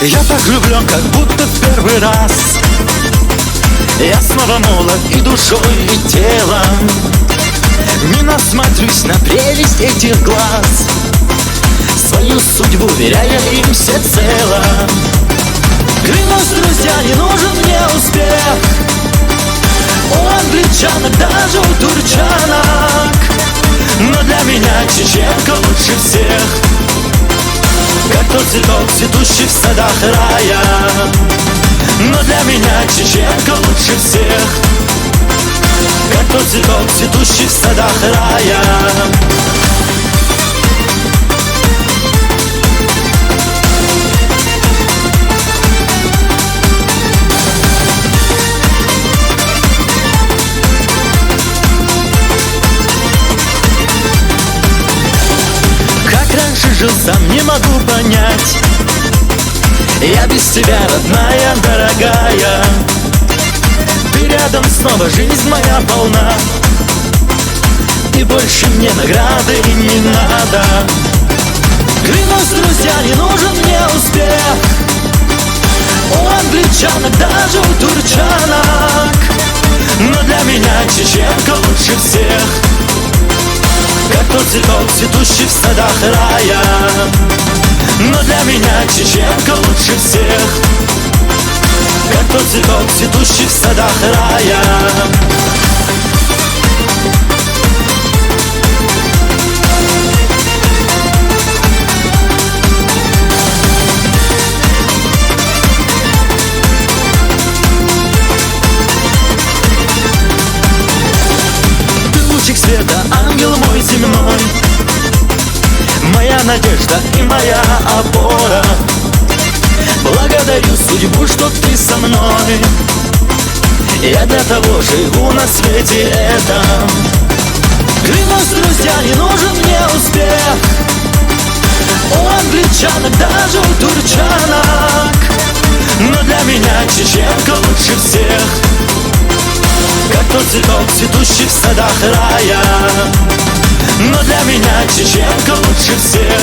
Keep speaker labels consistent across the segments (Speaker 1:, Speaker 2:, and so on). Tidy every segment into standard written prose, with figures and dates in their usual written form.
Speaker 1: Я так влюблен, как будто в первый раз. Я снова молод и душой, и телом. Не насмотрюсь на прелесть этих глаз, свою судьбу веряя им всецело. Клянусь, друзья, не нужен мне успех у англичанок, даже у турчанок. Но для меня чеченка лучше всех, как тот цветок, цветущий в садах рая. Но для меня чеченка лучше всех, как тот цветок, цветущий в садах рая. Жил сам, не могу понять. Я без тебя, родная, дорогая. Ты рядом снова, жизнь моя полна, и больше мне награды не надо. Клянусь, друзья, не нужен мне успех у англичанок, даже у турчанок. Но для меня чеченка лучше всех, как тот цветок, цветущий в садах рая. Но для меня чеченка лучше всех, как тот цветок, цветущий в садах рая. Света, ангел мой земной, моя надежда и моя опора. Благодарю судьбу, что ты со мной. Я для того живу на свете этом. Клянусь, друзья, не нужен мне успех у англичанок, даже у турчанок. Но для меня чеченка лучше всех, как тот цветок, цветущий в садах рая. Но для меня чеченка лучше всех,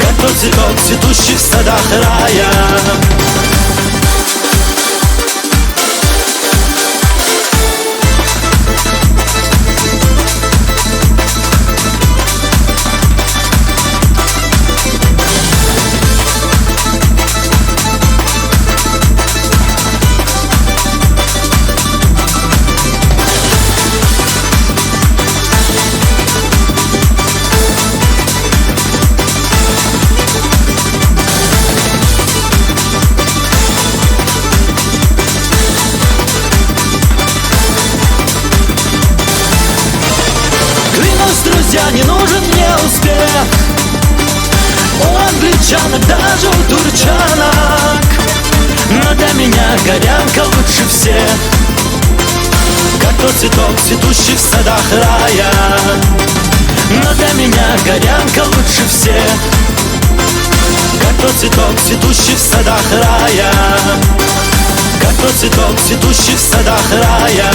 Speaker 1: как тот цветок, цветущий в садах рая. Друзья, не нужен мне успех у англичанок, даже у турчанок. Но для меня горянка лучше всех, как тот цветок, цветущий в садах рая. Но для меня горянка лучше всех, как тот цветок, цветущий в садах рая. Как тот цветок, цветущий в садах рая.